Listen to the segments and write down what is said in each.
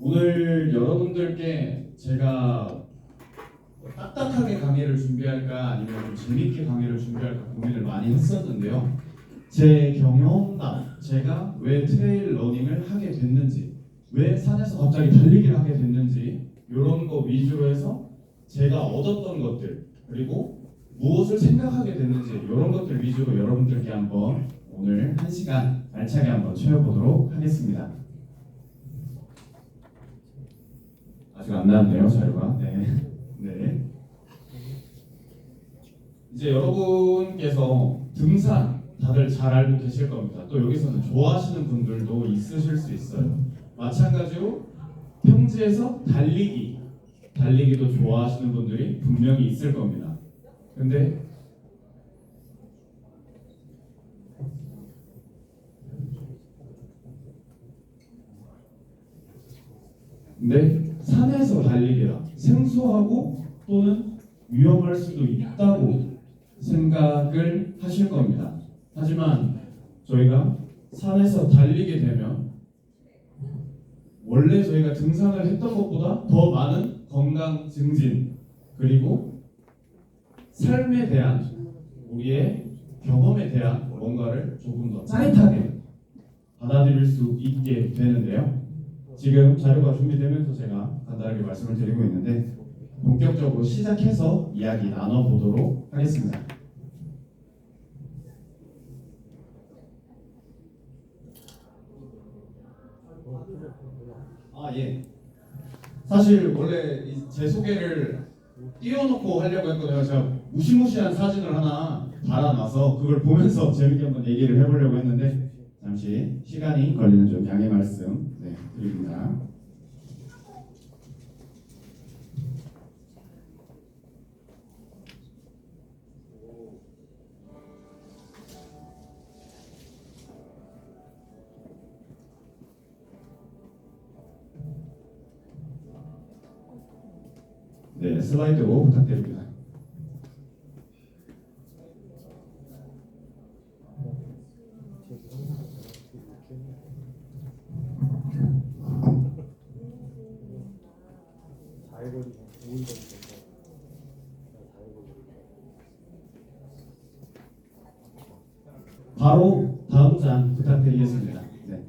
오늘 여러분들께 제가 딱딱하게 강의를 준비할까 아니면 좀 재밌게 강의를 준비할까 고민을 많이 했었는데요. 제 경험담, 제가 왜 트레일 러닝을 하게 됐는지, 왜 산에서 갑자기 달리기를 하게 됐는지 이런 거 위주로 해서 제가 얻었던 것들 그리고 무엇을 생각하게 됐는지 이런 것들 위주로 여러분들께 한번 오늘 1시간 알차게 한번 채워보도록 하겠습니다. 아직 안 나왔네요, 자료가. 네. 이제 여러분께서 등산 다들 잘 알고 계실 겁니다. 또 여기서는 좋아하시는 분들도 있으실 수 있어요. 마찬가지로 평지에서 달리기도 좋아하시는 분들이 분명히 있을 겁니다. 근데 산에서 달리기라 생소하고 또는 위험할 수도 있다고 생각을 하실 겁니다. 하지만 저희가 산에서 달리게 되면 원래 저희가 등산을 했던 것보다 더 많은 건강 증진 그리고 삶에 대한 우리의 경험에 대한 뭔가를 조금 더 짜릿하게 받아들일 수 있게 되는데요. 지금 자료가 준비되면서 제가 간단하게 말씀을 드리고 있는데 본격적으로 시작해서 이야기 나눠보도록 하겠습니다. 예. 사실 원래 제 소개를 띄워놓고 하려고 했거든요. 제가 무시무시한 사진을 하나 달아놔서 그걸 보면서 재밌게 한번 얘기를 해보려고 했는데 잠시 시간이 걸리는 좀 양해 말씀 드립니다. 네, 슬라이드 5 부탁드립니다. 바로 다음 장 부탁드리겠습니다. 네.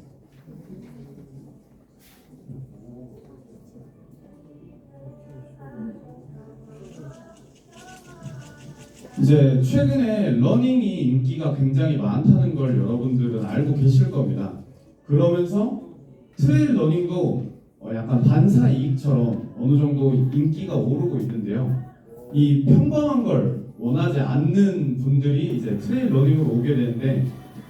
이제 최근에 러닝이 인기가 굉장히 많다는 걸 여러분들은 알고 계실 겁니다. 그러면서 트레일 러닝도 약간 반사 이익처럼 어느 정도 인기가 오르고 있는데요. 이 평범한 걸 원하지 않는 분들이 이제 트레일 러닝으로 오게 되는데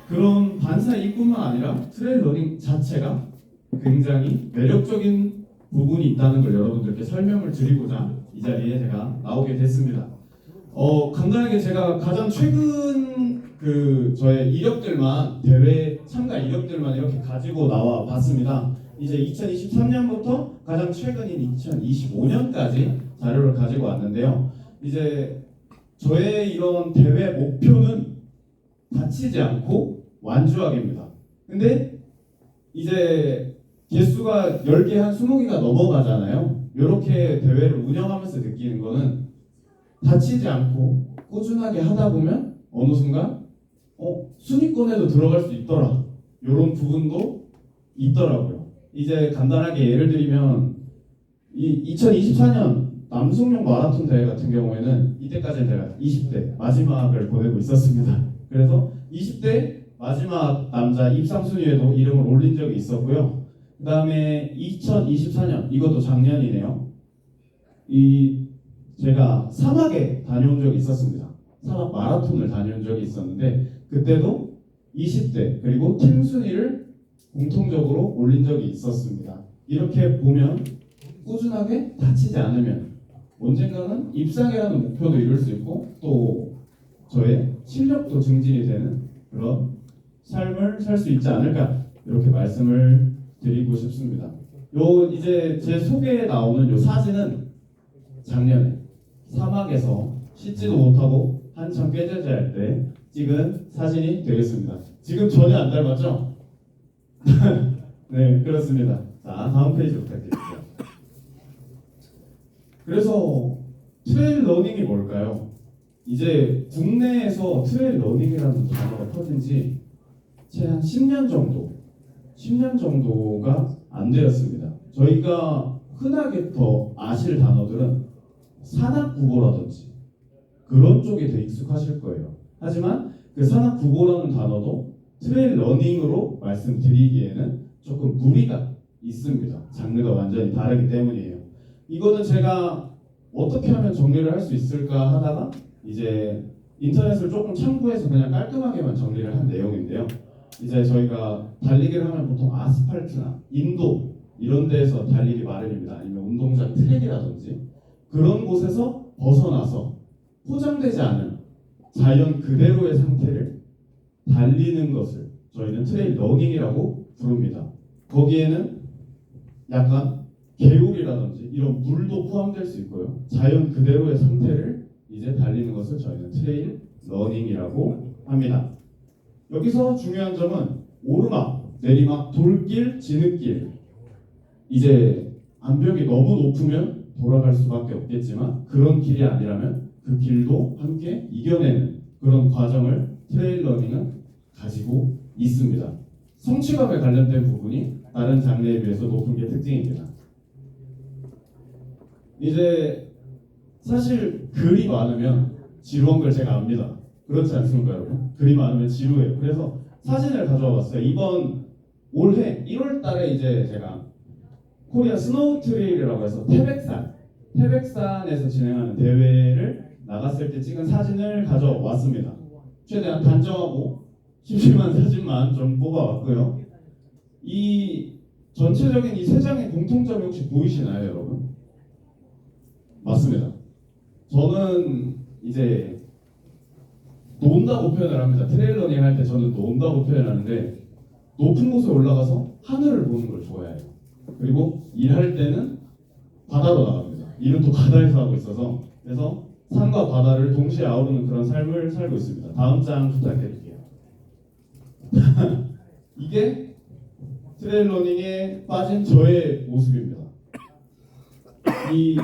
그런 반사 이익뿐만 아니라 트레일 러닝 자체가 굉장히 매력적인 부분이 있다는 걸 여러분들께 설명을 드리고자 이 자리에 제가 나오게 됐습니다. 간단하게 제가 가장 최근 저의 이력들만 대회 참가 이력들만 이렇게 가지고 나와 봤습니다. 이제 2023년부터 가장 최근인 2025년까지 자료를 가지고 왔는데요. 이제 저의 이런 대회 목표는 다치지 않고 완주하기입니다. 근데 이제 개수가 10개 한 20개가 넘어가잖아요. 이렇게 대회를 운영하면서 느끼는 거는 다치지 않고 꾸준하게 하다 보면 어느 순간 순위권에도 들어갈 수 있더라. 이런 부분도 있더라고요. 이제 간단하게 예를 들면 2024년 남성용 마라톤 대회 같은 경우에는 이때까지는 제가 20대 마지막을 보내고 있었습니다. 그래서 20대 마지막 남자 입상 순위에도 이름을 올린 적이 있었고요. 그 다음에 2024년 이것도 작년이네요. 제가 사막에 다녀온 적이 있었습니다. 사막 마라톤을 다녀온 적이 있었는데 그때도 20대 그리고 팀 순위를 공통적으로 올린 적이 있었습니다. 이렇게 보면 꾸준하게 다치지 않으면 언젠가는 입상이라는 목표도 이룰 수 있고 또 저의 실력도 증진이 되는 그런 삶을 살 수 있지 않을까 이렇게 말씀을 드리고 싶습니다. 이제 제 소개에 나오는 요 사진은 작년에 사막에서 씻지도 못하고 한참 꾀죄죄할 때 찍은 사진이 되겠습니다. 지금 전혀 안 닮았죠? 네, 그렇습니다. 자, 다음 페이지 부탁드릴게요. 그래서 트레일 러닝이 뭘까요? 이제 국내에서 트레일 러닝이라는 단어가 퍼진 지 채 한 10년 정도가 안 되었습니다. 저희가 흔하게 더 아실 단어들은 산악국어라든지 그런 쪽에 더 익숙하실 거예요. 하지만 그 산악국어라는 단어도 트레일 러닝으로 말씀드리기에는 조금 무리가 있습니다. 장르가 완전히 다르기 때문이에요. 이거는 제가 어떻게 하면 정리를 할 수 있을까 하다가 이제 인터넷을 조금 참고해서 그냥 깔끔하게만 정리를 한 내용인데요. 이제 저희가 달리기를 하면 보통 아스팔트나 인도 이런 데에서 달리기 마련입니다. 아니면 운동장 트랙이라든지 그런 곳에서 벗어나서 포장되지 않은 자연 그대로의 상태를 달리는 것을 저희는 트레일 러닝이라고 부릅니다. 거기에는 약간 개울이라든지 이런 물도 포함될 수 있고요. 자연 그대로의 상태를 이제 달리는 것을 저희는 트레일 러닝이라고 합니다. 여기서 중요한 점은 오르막, 내리막, 돌길, 진흙길. 이제 암벽이 너무 높으면 돌아갈 수밖에 없겠지만 그런 길이 아니라면 그 길도 함께 이겨내는 그런 과정을 트레일 러닝은 가지고 있습니다. 성취감에 관련된 부분이 다른 장르에 비해서 높은 게 특징입니다. 이제 사실 글이 많으면 지루한 걸 제가 압니다. 그렇지 않습니까, 여러분? 글이 많으면 지루해요. 그래서 사진을 가져와 봤어요. 이번 올해 1월 달에 이제 제가 코리아 스노우 트레일이라고 해서 태백산에서 진행하는 대회를 나갔을 때 찍은 사진을 가져왔습니다. 최대한 단정하고 심심한 사진만 좀 뽑아왔고요. 이 전체적인 이 세 장의 공통점이 혹시 보이시나요, 여러분? 맞습니다. 저는 이제 논다고 표현을 합니다. 트레일 러닝 할 때 저는 논다고 표현하는데 높은 곳에 올라가서 하늘을 보는 걸 좋아해요. 그리고 일할 때는 바다로 나갑니다. 일은 또 바다에서 하고 있어서 그래서 산과 바다를 동시에 아우르는 그런 삶을 살고 있습니다. 다음 장 부탁드릴게요. 이게 트레일 러닝에 빠진 저의 모습입니다. 이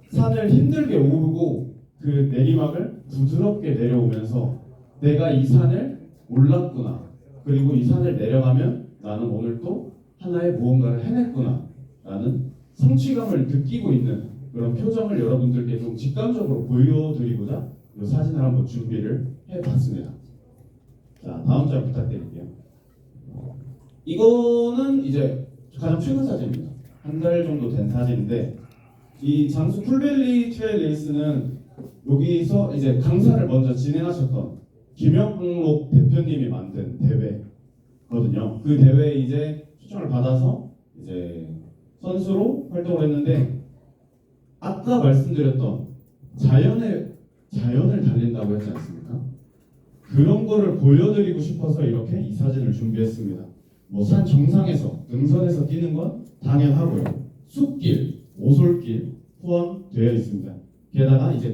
산을 힘들게 오르고 그 내리막을 부드럽게 내려오면서 내가 이 산을 올랐구나. 그리고 이 산을 내려가면 나는 오늘 또 하나의 무언가를 해냈구나. 라는 성취감을 느끼고 있는 그런 표정을 여러분들께 좀 직감적으로 보여드리고자 이 사진을 한번 준비를 해봤습니다. 자, 다음 장 부탁드릴게요. 이거는 이제 가장 최근 사진입니다. 한 달 정도 된 사진인데 이 장수 풀밸리 트레일 레이스는 여기서 이제 강사를 먼저 진행하셨던 김영록 대표님이 만든 대회거든요. 그 대회에 이제 초청을 받아서 이제 선수로 활동을 했는데 아까 말씀드렸던 자연을 달린다고 했지 않습니까? 그런 거를 보여드리고 싶어서 이렇게 이 사진을 준비했습니다. 뭐 산 정상에서 능선에서 뛰는 건 당연하고요. 숲길, 오솔길 포함되어 있습니다. 게다가 이제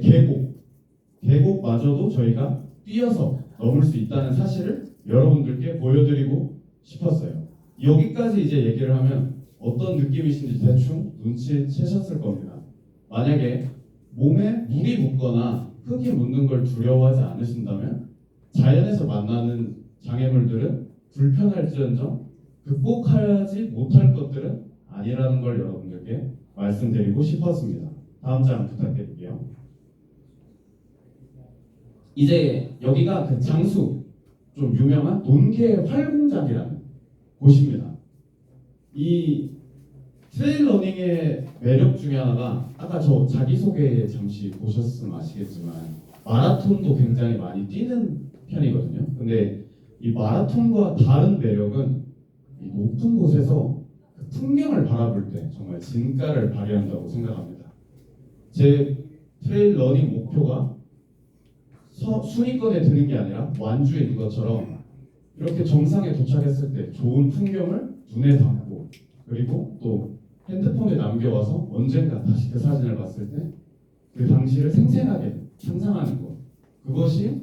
계곡마저도 저희가 뛰어서 넘을 수 있다는 사실을 여러분들께 보여드리고 싶었어요. 여기까지 이제 얘기를 하면 어떤 느낌이신지 대충 눈치채셨을 겁니다. 만약에 몸에 물이 묻거나 흙이 묻는 걸 두려워하지 않으신다면 자연에서 만나는 장애물들은 불편할지언정 극복하지 못할 것들은 아니라는 걸 여러분들께 말씀드리고 싶었습니다. 다음 장 부탁드릴게요. 이제 여기가 그 장수 좀 유명한 논계 활공장이라는 곳입니다. 이 트레일 러닝의 매력 중에 하나가 아까 저 자기소개 잠시 보셨으면 아시겠지만 마라톤도 굉장히 많이 뛰는 편이거든요. 근데 이 마라톤과 다른 매력은 이 높은 곳에서 그 풍경을 바라볼 때 정말 진가를 발휘한다고 생각합니다. 제 트레일 러닝 목표가 순위권에 드는 게 아니라 완주인 것처럼 이렇게 정상에 도착했을 때 좋은 풍경을 눈에 담고 그리고 또 핸드폰에 남겨와서 언젠가 다시 그 사진을 봤을 때 그 당시를 생생하게 상상하는 것, 그것이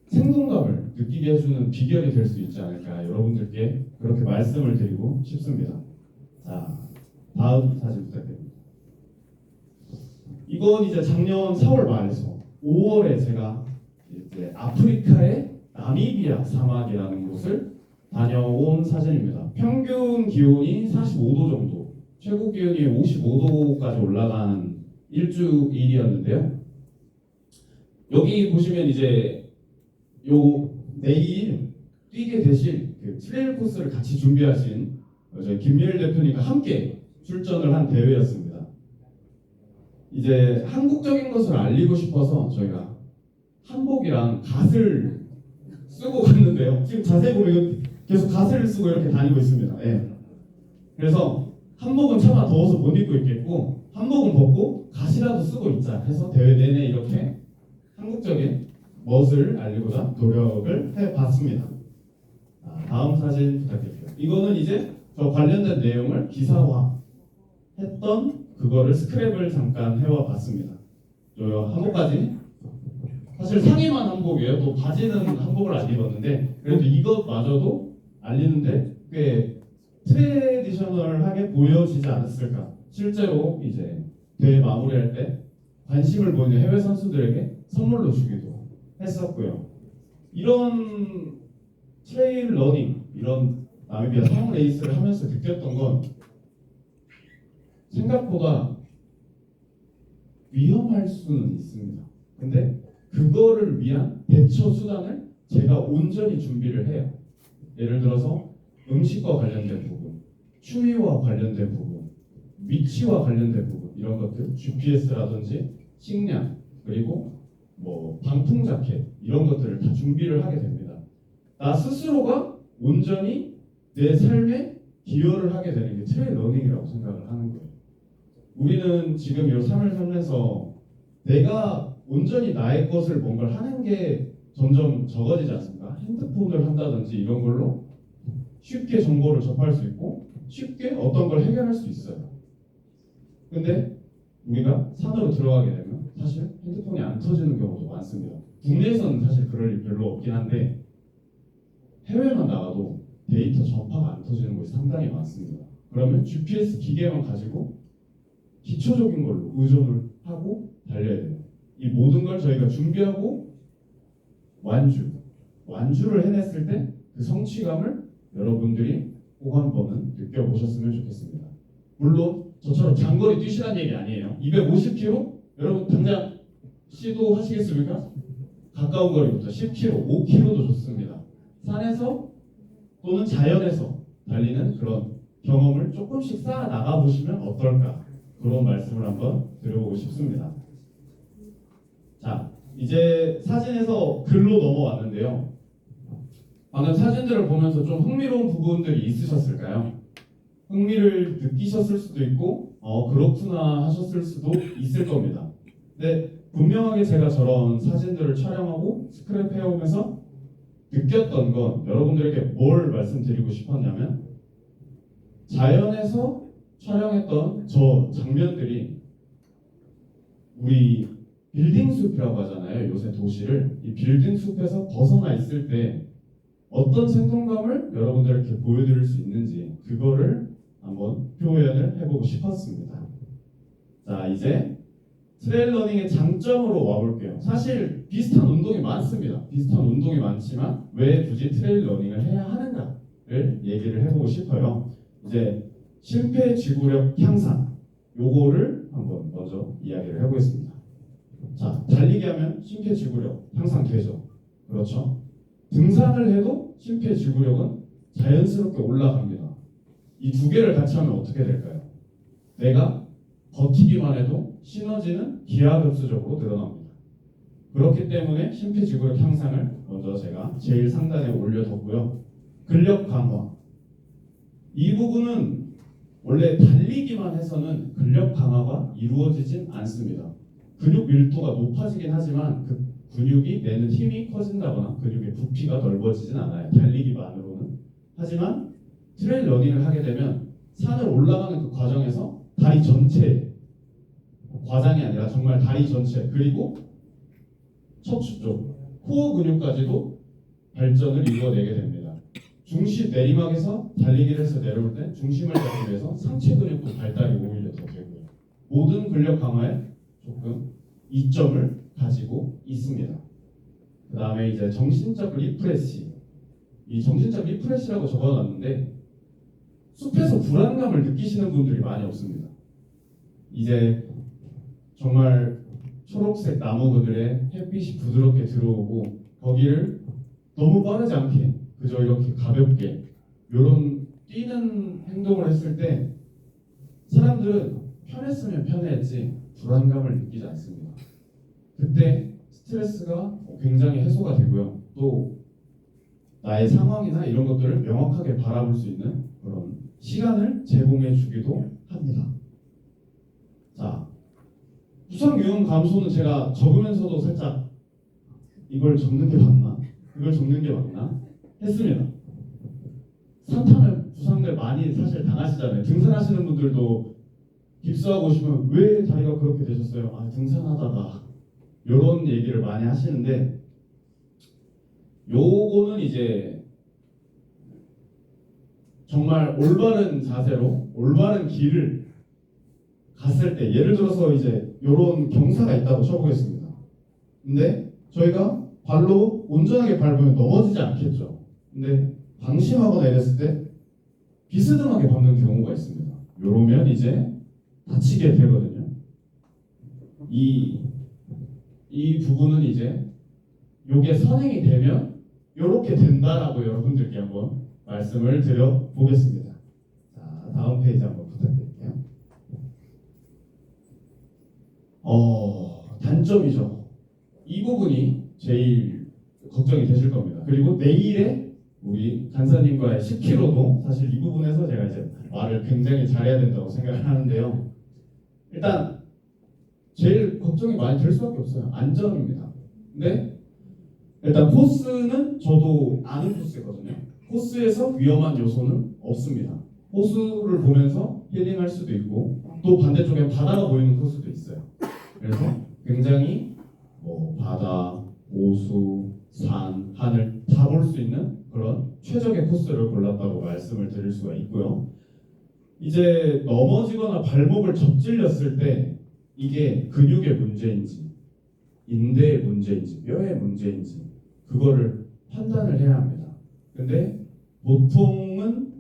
생동감을 느끼게 해주는 비결이 될 수 있지 않을까 여러분들께 그렇게 말씀을 드리고 싶습니다. 자, 다음 사진 부탁드립니다. 이건 이제 작년 4월 말에서 5월에 제가 이제 아프리카의 나미비아 사막이라는 곳을 다녀온 사진입니다. 평균 기온이 45도 정도, 최고 기온이 55도까지 올라간 일주일이었는데요. 여기 보시면 이제 요 내일 뛰게 되실 그 트레일 코스를 같이 준비하신 저희 김미일 대표님과 함께 출전을 한 대회였습니다. 이제 한국적인 것을 알리고 싶어서 저희가 한복이랑 갓을 쓰고 갔는데요. 지금 자세히 보면 계속 갓을 쓰고 이렇게 다니고 있습니다. 예. 그래서 한복은 차마 더워서 못 입고 있겠고 한복은 벗고 갓이라도 쓰고 있자 해서 대회 내내 이렇게 한국적인 멋을 알리고자 노력을 해봤습니다. 다음 사진 부탁드릴게요. 이거는 이제 저 관련된 내용을 기사화 했던 그거를 스크랩을 잠깐 해와 봤습니다. 저 한복까지 사실 상의만 한복이에요. 또 바지는 한복을 안 입었는데 그래도 이것마저도 알리는데 꽤 트레디셔널하게 보여지지 않았을까. 실제로 이제 대회 마무리할 때 관심을 보이는 해외 선수들에게 선물로 주기도 했었고요. 이런 트레일 러닝, 이런 나미비아 사막 레이스를 하면서 느꼈던 건 생각보다 위험할 수는 있습니다. 근데 그거를 위한 대처 수단을 제가 온전히 준비를 해요. 예를 들어서 음식과 관련된 부분, 추위와 관련된 부분, 위치와 관련된 부분 이런 것들, GPS라든지 식량 그리고 뭐 방풍 자켓 이런 것들을 다 준비를 하게 됩니다. 나 스스로가 온전히 내 삶에 기여를 하게 되는 게 트레일 러닝이라고 생각을 하는 거예요. 우리는 지금 이 삶을 살면서 내가 온전히 나의 것을 뭔가를 하는 게 점점 적어지지 않습니까? 핸드폰을 한다든지 이런 걸로 쉽게 정보를 접할 수 있고 쉽게 어떤 걸 해결할 수 있어요. 근데 우리가 산으로 들어가게 되면 사실 핸드폰이 안 터지는 경우도 많습니다. 국내에서는 사실 그럴 일 별로 없긴 한데 해외만 나가도 데이터 전파가 안 터지는 곳이 상당히 많습니다. 그러면 GPS 기계만 가지고 기초적인 걸로 의존을 하고 달려야 돼요. 이 모든 걸 저희가 준비하고 완주를 해냈을 때 그 성취감을 여러분들이 꼭 한 번은 느껴보셨으면 좋겠습니다. 물론 저처럼 장거리 뛰시라는 얘기 아니에요. 250km? 여러분 당장 시도하시겠습니까? 가까운 거리부터 10km, 5km도 좋습니다. 산에서 또는 자연에서 달리는 그런 경험을 조금씩 쌓아 나가보시면 어떨까, 그런 말씀을 한번 드려보고 싶습니다. 자, 이제 사진에서 글로 넘어왔는데요. 방금 사진들을 보면서 좀 흥미로운 부분들이 있으셨을까요? 흥미를 느끼셨을 수도 있고 그렇구나 하셨을 수도 있을 겁니다. 근데 분명하게 제가 저런 사진들을 촬영하고 스크랩 해오면서 느꼈던 건 여러분들에게 뭘 말씀드리고 싶었냐면 자연에서 촬영했던 저 장면들이 우리 빌딩 숲이라고 하잖아요. 요새 도시를 이 빌딩 숲에서 벗어나 있을 때 어떤 생동감을 여러분들에게 보여드릴 수 있는지 그거를 한번 표현을 해보고 싶었습니다. 자, 이제 트레일 러닝의 장점으로 와볼게요. 사실 비슷한 운동이 많습니다. 비슷한 운동이 많지만 왜 굳이 트레일 러닝을 해야 하는가를 얘기를 해보고 싶어요. 이제 심폐지구력 향상, 요거를 한번 먼저 이야기를 해보겠습니다. 자, 달리기 하면 심폐지구력 향상되죠. 그렇죠? 등산을 해도 심폐지구력은 자연스럽게 올라갑니다. 이 두 개를 같이 하면 어떻게 될까요? 내가 버티기만 해도 시너지는 기하급수적으로 늘어납니다. 그렇기 때문에 심폐지구력 향상을 먼저 제가 제일 상단에 올려뒀고요. 근력 강화. 이 부분은 원래 달리기만 해서는 근력 강화가 이루어지진 않습니다. 근육 밀도가 높아지긴 하지만 그 근육이 내는 힘이 커진다거나 근육의 부피가 넓어지진 않아요. 달리기만으로는. 하지만 트레일 러닝을 하게 되면 산을 올라가는 그 과정에서 다리 전체, 과장이 아니라 정말 다리 전체, 그리고 척추 쪽, 코어 근육까지도 발전을 이루어내게 됩니다. 중심 내리막에서 달리기를 해서 내려올 때 중심을 잡기 위해서 상체 근육도 발달이 오히려 더 되고요. 모든 근력 강화에 조금 이점을 가지고 있습니다. 그 다음에 이제 정신적 리프레시. 이 정신적 리프레시라고 적어놨는데 숲에서 불안감을 느끼시는 분들이 많이 없습니다. 이제 정말 초록색 나무 그늘에 햇빛이 부드럽게 들어오고 거기를 너무 빠르지 않게 그저 이렇게 가볍게 이런 뛰는 행동을 했을 때 사람들은 편했으면 편해했지 불안감을 느끼지 않습니다. 그때 스트레스가 굉장히 해소가 되고요. 또 나의 상황이나 이런 것들을 명확하게 바라볼 수 있는 그런 시간을 제공해 주기도 합니다. 자, 부상 위험 감소는 제가 적으면서도 살짝 이걸 적는 게 맞나? 이걸 적는 게 맞나? 했습니다. 산 타면 부상들 많이 사실 당하시잖아요. 등산하시는 분들도 깁스하고 오시면 왜 다리가 그렇게 되셨어요? 아, 등산하다가 이런 얘기를 많이 하시는데 요거는 이제 정말 올바른 자세로 올바른 길을 갔을 때 예를 들어서 이제 이런 경사가 있다고 쳐보겠습니다. 근데 저희가 발로 온전하게 밟으면 넘어지지 않겠죠. 근데 방심하거나 이랬을 때 비스듬하게 밟는 경우가 있습니다. 이러면 이제 다치게 되거든요. 이 부분은 이제 요게 선행이 되면 이렇게 된다라고 여러분들께 한번 말씀을 드려보겠습니다. 자, 다음 페이지 한번 부탁드릴게요. 단점이죠. 이 부분이 제일 걱정이 되실 겁니다. 그리고 내일의 우리 간사님과의 10km도 사실 이 부분에서 제가 이제 말을 굉장히 잘해야 된다고 생각을 하는데요. 일단 제일 걱정이 많이 될 수밖에 없어요. 안전입니다. 근데 일단 코스는 저도 아는 코스거든요. 코스에서 위험한 요소는 없습니다. 호수를 보면서 힐링할 수도 있고 또 반대쪽에 바다가 보이는 코스도 있어요. 그래서 굉장히 바다, 호수, 산, 하늘 다 볼 수 있는 그런 최적의 코스를 골랐다고 말씀을 드릴 수가 있고요. 이제 넘어지거나 발목을 접질렸을 때 이게 근육의 문제인지 인대의 문제인지 뼈의 문제인지 그거를 판단을 해야 합니다. 근데 보통은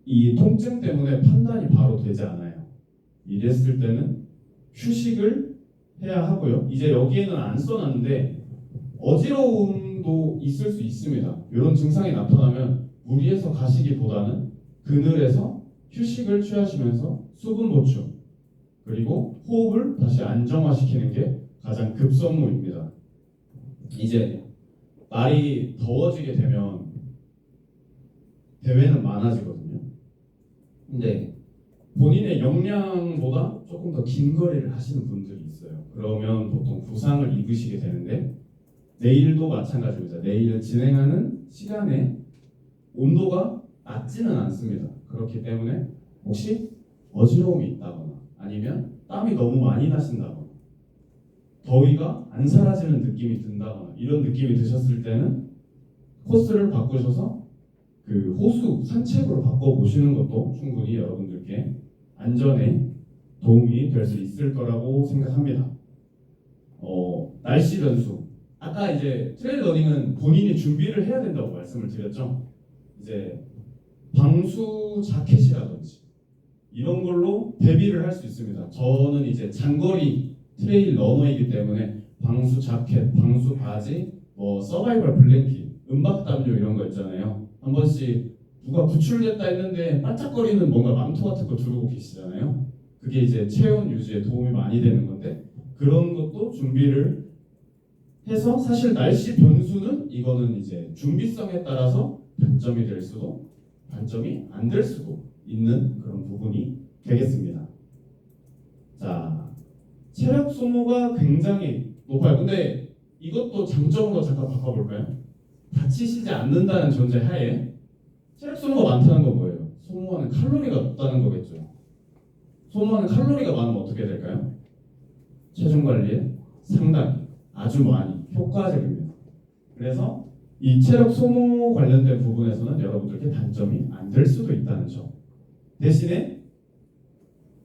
이 통증 때문에 판단이 바로 되지 않아요. 이랬을 때는 휴식을 해야 하고요. 이제 여기에는 안 써놨는데 어지러움도 있을 수 있습니다. 이런 증상이 나타나면 무리해서 가시기보다는 그늘에서 휴식을 취하시면서 수분 보충 그리고 호흡을 다시 안정화시키는 게 가장 급선무입니다. 이제 날이 더워지게 되면 대회는 많아지거든요. 근데 본인의 역량보다 조금 더 긴 거리를 하시는 분들이 있어요. 그러면 보통 부상을 입으시게 되는데 내일도 마찬가지입니다. 내일은 진행하는 시간에 온도가 낮지는 않습니다. 그렇기 때문에 혹시 어지러움이 있다거나 아니면 땀이 너무 많이 나신다거나 더위가 안 사라지는 느낌이 든다거나 이런 느낌이 드셨을 때는 코스를 바꾸셔서 그 호수 산책으로 바꿔보시는 것도 충분히 여러분들께 안전에 도움이 될 수 있을 거라고 생각합니다. 날씨 변수. 아까 이제 트레일 러닝은 본인이 준비를 해야 된다고 말씀을 드렸죠. 이제 방수 자켓이라든지 이런 걸로 대비를 할 수 있습니다. 저는 이제 장거리 트레일 러너이기 때문에 방수 자켓, 방수 바지, 서바이벌 블랭킷, 은박담요 이런 거 있잖아요. 한 번씩 누가 구출됐다 했는데 반짝거리는 뭔가 망토 같은 거 두르고 계시잖아요. 그게 이제 체온 유지에 도움이 많이 되는 건데 그런 것도 준비를 해서 사실 날씨 변수는 이거는 이제 준비성에 따라서 단점이 될 수도 단점이 안 될 수도 있는 그런 부분이 되겠습니다. 자, 체력 소모가 굉장히 높아요. 근데 이것도 장점으로 잠깐 바꿔볼까요? 다치시지 않는다는 전제 하에 체력 소모가 많다는 건 뭐예요? 소모하는 칼로리가 높다는 거겠죠. 소모하는 칼로리가 많으면 어떻게 될까요? 체중 관리에 상당히 아주 많이 효과적입니다. 그래서 이 체력 소모 관련된 부분에서는 여러분들께 단점이 안 될 수도 있다는 점. 대신에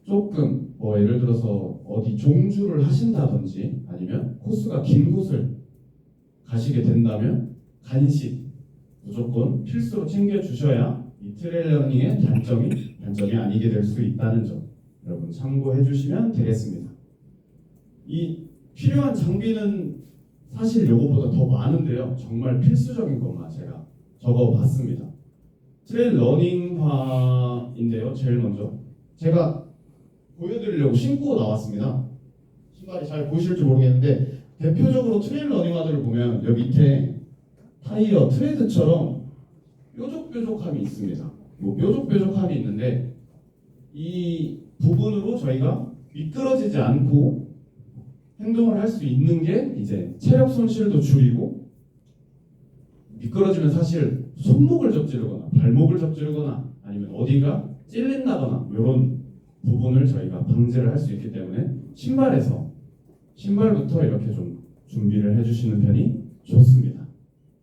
조금 뭐 예를 들어서 어디 종주를 하신다든지 아니면 코스가 긴 곳을 가시게 된다면 간식 무조건 필수로 챙겨 주셔야 이 트레일 러닝의 단점이 아니게 될 수 있다는 점 여러분 참고해 주시면 되겠습니다. 이 필요한 장비는 사실 요거보다 더 많은데요. 정말 필수적인 것만 제가 적어봤습니다. 트레일 러닝화인데요. 제일 먼저 제가 보여드리려고 신고 나왔습니다. 신발이 잘 보이실지 모르겠는데 대표적으로 트레일 러닝화들을 보면 여기 밑에 타이어 트레드처럼 뾰족뾰족함이 있습니다. 뭐 뾰족뾰족함이 있는데 이 부분으로 저희가 미끄러지지 않고 행동을 할 수 있는 게 이제 체력 손실도 줄이고 미끄러지면 사실 손목을 접지르거나 발목을 접지르거나 아니면 어디가 찔린다거나 이런 부분을 저희가 방지를 할 수 있기 때문에 신발부터 이렇게 좀 준비를 해주시는 편이 좋습니다.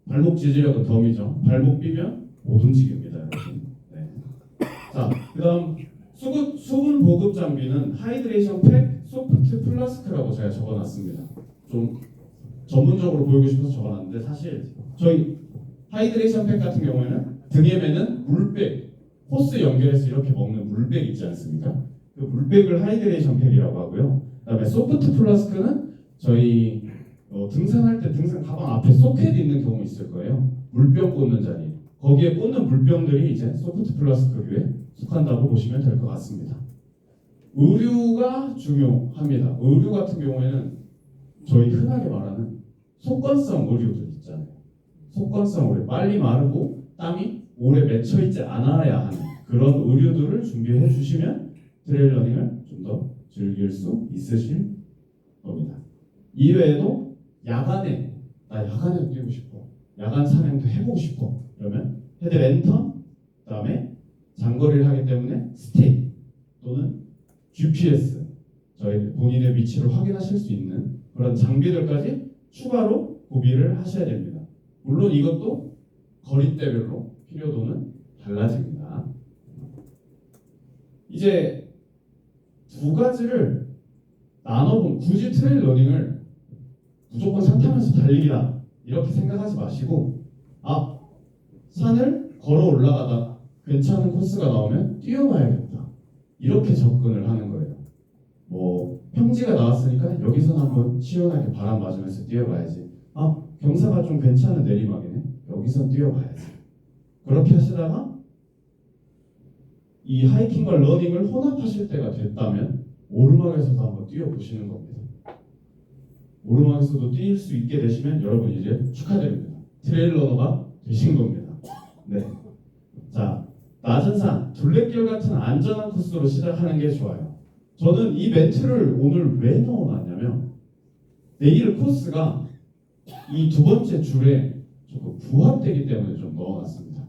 발목 지지력은 덤이죠. 발목 삐면 못 움직입니다, 여러분. 네. 자, 그다음 수분 보급 장비는 하이드레이션 팩 소프트 플라스크라고 제가 적어놨습니다. 좀 전문적으로 보이고 싶어서 적어놨는데 사실 저희 하이드레이션 팩 같은 경우에는 등에 매는 물백, 호스 연결해서 이렇게 먹는 물백 있지 않습니까? 그 물백을 하이드레이션 팩이라고 하고요. 그다음에 소프트 플라스크는 저희 등산할 때 등산 가방 앞에 소켓이 있는 경우 있을 거예요. 물병 꽂는 자리. 거기에 꽂는 물병들이 이제 소프트 플라스크류에 속한다고 보시면 될 것 같습니다. 의류가 중요합니다. 의류 같은 경우에는 저희 흔하게 말하는 속건성 의류들 있잖아요. 속건성 의류. 빨리 마르고 땀이 오래 맺혀 있지 않아야 하는 그런 의류들을 준비해 주시면 트레일 러닝을 좀 더 즐길 수 있으실 겁니다. 이외에도 야간에도 뛰고 싶어. 야간 산행도 해보고 싶어. 그러면 헤드랜턴, 그다음에 장거리를 하기 때문에 스틱 또는 GPS, 저희 본인의 위치를 확인하실 수 있는 그런 장비들까지 추가로 구비를 하셔야 됩니다. 물론 이것도 거리대별로 필요도는 달라집니다. 이제 두 가지를 나눠본 굳이 트레일 러닝을 무조건 산 타면서 달리기다 이렇게 생각하지 마시고 산을 걸어 올라가다 괜찮은 코스가 나오면 뛰어봐야겠다 이렇게 접근을 하는 거예요. 뭐 평지가 나왔으니까 여기서는 한번 시원하게 바람 맞으면서 뛰어봐야지. 경사가 좀 괜찮은 내리막이네. 여기서 뛰어봐야지. 그렇게 하시다가 이 하이킹과 러닝을 혼합하실 때가 됐다면 오르막에서도 한번 뛰어보시는 겁니다. 오르막에서도 뛸 수 있게 되시면 여러분 이제 축하드립니다. 트레일 러너가 되신 겁니다. 네. 자, 낮은 산, 둘레길 같은 안전한 코스로 시작하는 게 좋아요. 저는 이 멘트를 오늘 왜 넣어놨냐면 내일 코스가 이 두 번째 줄에 조금 부합되기 때문에 좀 넣어놨습니다.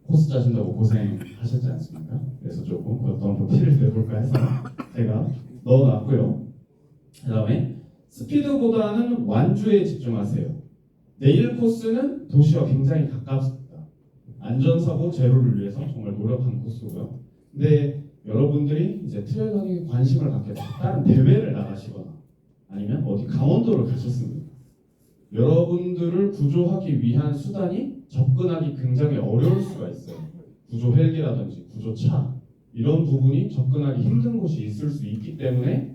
코스 짜신다고 고생하셨지 않습니까? 그래서 조금 그것도 한번 티를 내볼까 해서 제가 넣어놨고요. 그 다음에 스피드보다는 완주에 집중하세요. 내일 코스는 도시와 굉장히 가깝습니다. 안전사고 제로를 위해서 정말 노력한 코스고요. 근데 여러분들이 이제 트레일 러닝에 관심을 갖게 돼서 다른 대회를 나가시거나 아니면 어디 강원도를 가셨습니다. 여러분들을 구조하기 위한 수단이 접근하기 굉장히 어려울 수가 있어요. 구조 헬기라든지 구조차 이런 부분이 접근하기 힘든 곳이 있을 수 있기 때문에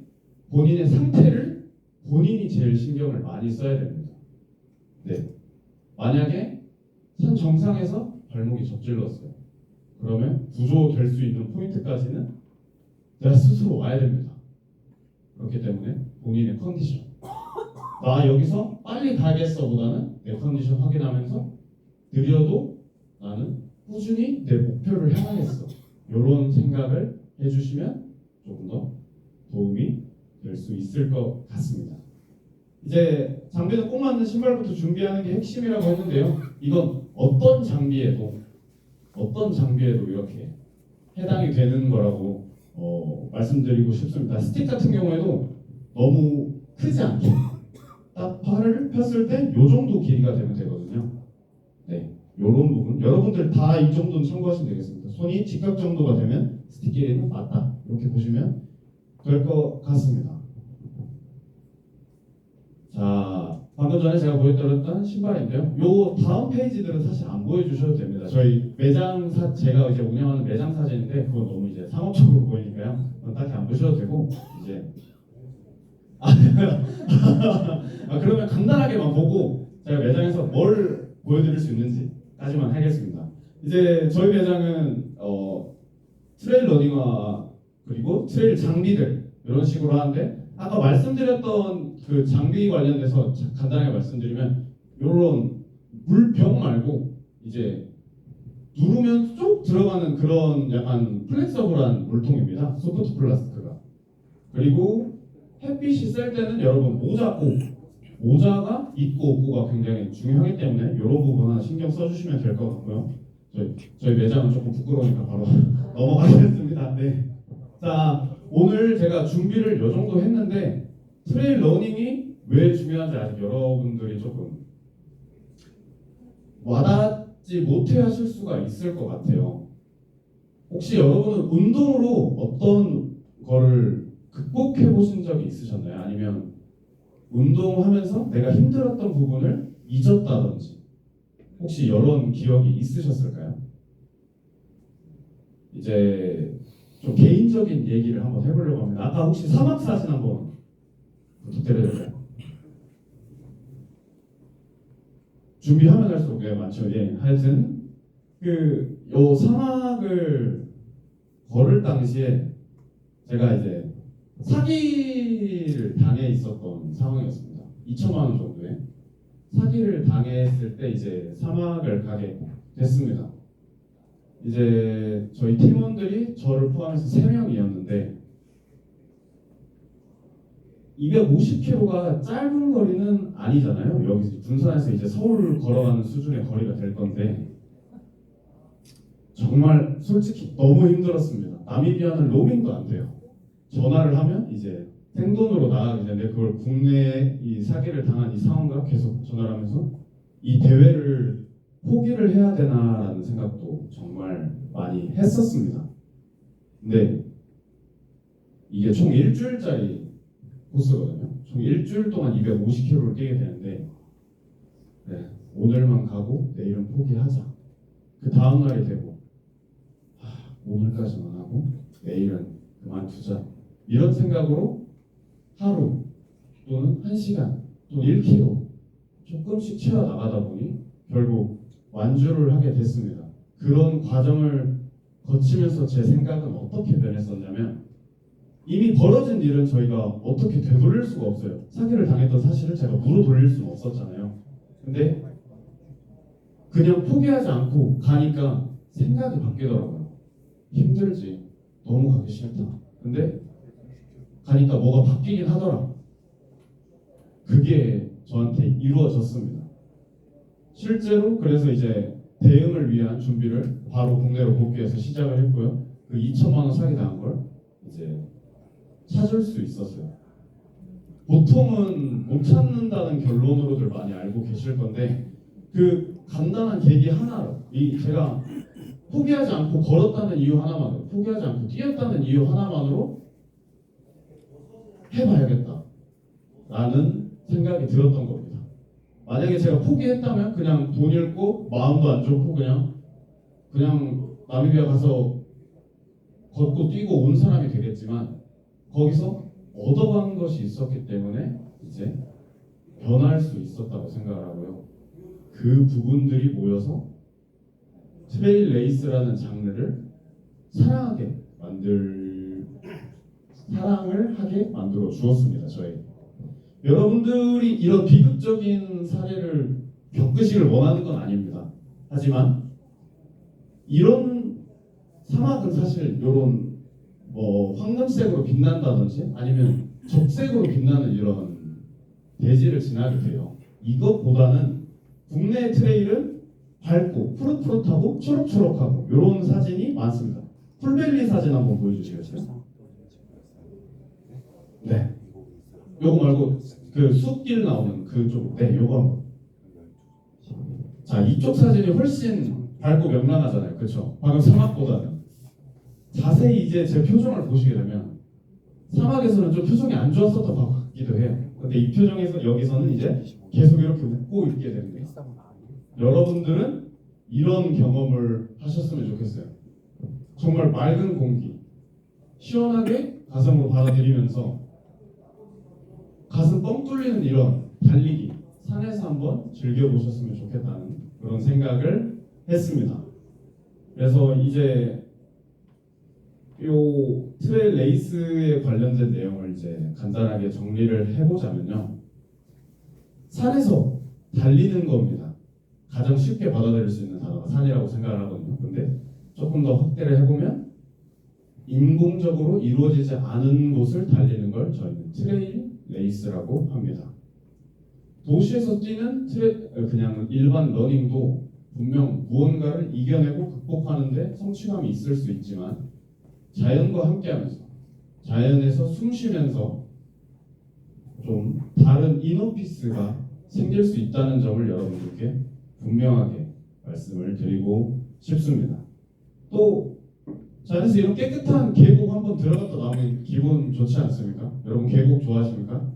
본인의 상태를 본인이 제일 신경을 많이 써야 됩니다. 네. 만약에 산 정상에서 발목이 접질렀어요. 그러면 구조될 수 있는 포인트까지는 내가 스스로 와야 됩니다. 그렇기 때문에 본인의 컨디션 나 여기서 빨리 가겠어 보다는 내 컨디션 확인하면서 느려도 나는 꾸준히 내 목표를 향하겠어 이런 생각을 해주시면 조금 더 도움이 될 수 있을 것 같습니다. 이제 장비는 꼭 맞는 신발부터 준비하는 게 핵심이라고 했는데요. 이건 어떤 장비에도 이렇게 해당이 되는 거라고 말씀드리고 싶습니다. 스틱 같은 경우에도 너무 크지 않게 딱 팔을 폈을 때 이 정도 길이가 되면 되거든요. 네, 요런 부분 여러분들 다 이 정도는 참고하시면 되겠습니다. 손이 직각 정도가 되면 스틱끼리는 맞다 이렇게 보시면 될 것 같습니다. 자, 방금 전에 제가 보여드렸던 신발인데요. 요 다음 페이지들은 사실 안 보여주셔도 됩니다. 저희 제가 이제 운영하는 매장 사진인데 그건 너무 이제 상업적으로 보이니까요. 그건 딱히 안 보셔도 되고 이제 그러면 간단하게만 보고 제가 매장에서 뭘 보여드릴 수 있는지까지만 하겠습니다. 이제 저희 매장은 트레일 러닝화 그리고 트레일 장비들 이런 식으로 하는데 아까 말씀드렸던 그 장비 관련돼서 간단하게 말씀드리면 이런 물병 말고 이제 누르면 쏙 들어가는 그런 약간 플렉서블한 물통입니다. 소프트 플라스틱가. 그리고 햇빛이 셀 때는 여러분 모자가 있고 없고가 굉장히 중요하기 때문에 이런 부분 하나 신경 써주시면 될 것 같고요. 저희 매장은 조금 부끄러우니까 바로 넘어가겠습니다. 네. 자, 오늘 제가 준비를 이 정도 했는데 트레일 러닝이 왜 중요한지 아직 여러분들이 조금 와닿지 못해 하실 수가 있을 것 같아요. 혹시 여러분은 운동으로 어떤 거를 극복해 보신 적이 있으셨나요? 아니면 운동하면서 내가 힘들었던 부분을 잊었다든지 혹시 이런 기억이 있으셨을까요? 이제 좀 개인적인 얘기를 한번 해보려고 합니다. 아까 혹시 사막 사진 한번 부탁드려도 될까요? 준비하면 할수록 많죠. 예, 하여튼 요 사막을 걸을 당시에 제가 이제 사기를 당해 있었던 상황이었습니다. 2천만 원 정도의 사기를 당했을 때 이제 사막을 가게 됐습니다. 이제 저희 팀원들이 저를 포함해서 3명이었는데 250km가 짧은 거리는 아니잖아요. 여기 군산에서 이제 서울 걸어가는 수준의 거리가 될 건데 정말 솔직히 너무 힘들었습니다. 나미비아는 로밍도 안 돼요. 전화를 하면 이제 생돈으로 나가게 되는데 그걸 국내에 이 사기를 당한 이 상황과 계속 전화를 하면서 이 대회를 포기를 해야 되나라는 생각도 정말 많이 했었습니다. 근데 이게 총 일주일짜리 코스거든요. 총 일주일 동안 250km를 뛰게 되는데 네, 오늘만 가고 내일은 포기하자. 그 다음 날이 되고 오늘까지만 하고 내일은 그만두자. 이런 생각으로 하루 또는 1시간 또는 1km 조금씩 채워 나가다 보니 결국 완주를 하게 됐습니다. 그런 과정을 거치면서 제 생각은 어떻게 변했었냐면 이미 벌어진 일은 저희가 어떻게 되돌릴 수가 없어요. 사기를 당했던 사실을 제가 물어 돌릴 수는 없었잖아요. 근데 그냥 포기하지 않고 가니까 생각이 바뀌더라고요. 힘들지. 너무 가기 싫다. 근데 가니까 뭐가 바뀌긴 하더라. 그게 저한테 이루어졌습니다. 실제로 그래서 이제 대응을 위한 준비를 바로 국내로 복귀해서 시작을 했고요. 그 2천만 원 사기 당한 걸 이제 찾을 수 있었어요. 보통은 못 찾는다는 결론으로들 많이 알고 계실 건데 그 간단한 계기 하나로 제가 포기하지 않고 걸었다는 이유 하나만으로 포기하지 않고 뛰었다는 이유 하나만으로 해봐야겠다 라는 생각이 들었던 겁니다. 만약에 제가 포기했다면 그냥 돈 잃고 마음도 안 좋고 그냥 나미비아 가서 걷고 뛰고 온 사람이 되겠지만 거기서 얻어가는 것이 있었기 때문에 이제 변할 수 있었다고 생각을 하고요. 그 부분들이 모여서 트레일 레이스라는 장르를 사랑을 하게 만들어 주었습니다. 저희 여러분들이 이런 비극적인 사례를 겪으시길 원하는 건 아닙니다. 하지만 이런 사막은 사실 이런 황금색으로 빛난다든지 아니면 적색으로 빛나는 이런 대지를 지나게 돼요. 이것보다는 국내 트레일은 밝고 푸릇푸릇하고 초록초록하고 이런 사진이 많습니다. 풀밸리 사진 한번 보여주시겠어요? 네. 요거 말고 그 숲길 나오는 그쪽. 네, 요거 한번. 자, 자, 이쪽 사진이 훨씬 밝고 명랑하잖아요. 그렇죠? 방금 사막보다는. 자세히 이제 제 표정을 보시게 되면 사막에서는 좀 표정이 안 좋았었던 것 같기도 해요. 근데 이 표정에서 여기서는 이제 계속 이렇게 웃고 있게 됩니다. 여러분들은 이런 경험을 하셨으면 좋겠어요. 정말 맑은 공기, 시원하게 가슴으로 받아들이면서 가슴 뻥 뚫리는 이런 달리기, 산에서 한번 즐겨보셨으면 좋겠다는 그런 생각을 했습니다. 그래서 이제 요 트레일 레이스에 관련된 내용을 이제 간단하게 정리를 해보자면요. 산에서 달리는 겁니다. 가장 쉽게 받아들일 수 있는 단어가 산이라고 생각을 하거든요. 근데 조금 더 확대를 해보면 인공적으로 이루어지지 않은 곳을 달리는 걸 저희는 트레일 레이스라고 합니다. 도시에서 뛰는 그냥 일반 러닝도 분명 무언가를 이겨내고 극복하는데 성취감이 있을 수 있지만 자연과 함께하면서 자연에서 숨 쉬면서 좀 다른 이너피스가 생길 수 있다는 점을 여러분들께 분명하게 말씀을 드리고 싶습니다. 또 자연에서 이런 깨끗한 계곡 한번 들어갔다 나오면 기분 좋지 않습니까? 여러분 계곡 좋아하십니까?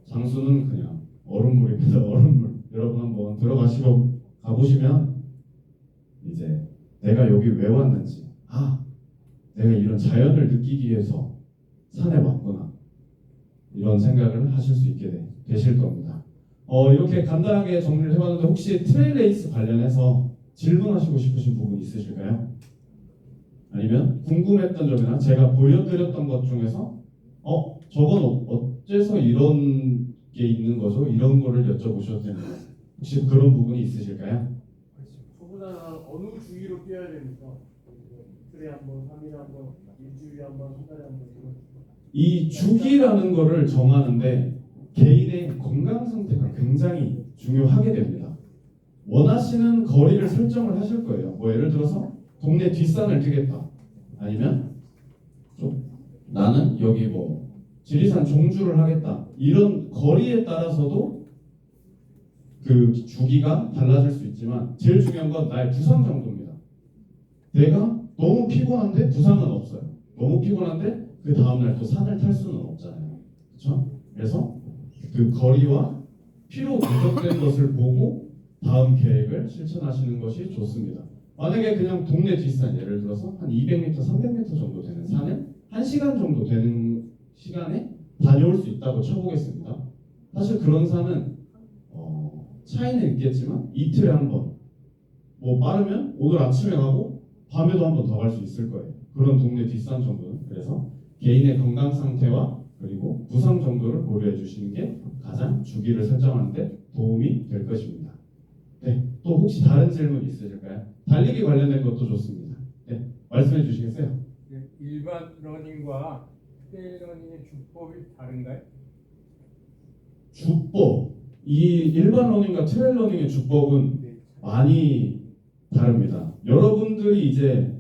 장수는 그냥 얼음물입니다. 얼음물. 여러분 한번 들어가시고 가보시면 이제 내가 여기 왜 왔는지, 내가 이런 자연을 느끼기 위해서 산에 왔구나, 이런 생각을 하실 수 있게 되실 겁니다. 이렇게 간단하게 정리를 해봤는데 혹시 트레일 레이스 관련해서 질문하시고 싶으신 부분 있으실까요? 아니면 궁금했던 점이나 제가 보여드렸던 것 중에서 저건 어째서 이런 게 있는 거죠? 이런 거를 여쭤보셔도 됩니다. 혹시 그런 부분이 있으실까요? 저보다는 어느 주기로 뛰어야 됩니까? 이틀에 한 번, 3일에 한 번, 일주일에 한 번, 한 달에 한 번. 이 주기라는 거를 정하는데 개인의 건강 상태가 굉장히 중요하게 됩니다. 원하시는 거리를 설정을 하실 거예요. 뭐 예를 들어서 동네 뒷산을 뛰겠다. 아니면 좀 나는 여기 뭐 지리산 종주를 하겠다. 이런 거리에 따라서도 그 주기가 달라질 수 있지만 제일 중요한 건 나의 부상 정도입니다. 내가 너무 피곤한데 부상은 없어요. 너무 피곤한데 그 다음날 또 산을 탈 수는 없잖아요. 그렇죠? 그래서 그 거리와 피로 누적된 것을 보고 다음 계획을 실천하시는 것이 좋습니다. 만약에 그냥 동네 뒷산, 예를 들어서 한 200m, 300m 정도 되는 산을 1시간 정도 되는 시간에 다녀올 수 있다고 쳐보겠습니다. 사실 그런 산은 차이는 있겠지만 이틀에 한 번, 뭐 빠르면 오늘 아침에 가고 밤에도 한 번 더 갈 수 있을 거예요. 그런 동네 뒷산 정도는. 그래서 개인의 건강 상태와 그리고 부상 정도를 고려해 주시는 게 가장 주기를 설정하는 데 도움이 될 것입니다. 네, 또 혹시 다른 질문 있으실까요? 달리기 관련된 것도 좋습니다. 네, 말씀해 주시겠어요? 네, 일반 러닝과 트레일 러닝의 주법이 다른가요? 주법, 이 일반 러닝과 트레일 러닝의 주법은 많이 다릅니다. 여러분들이 이제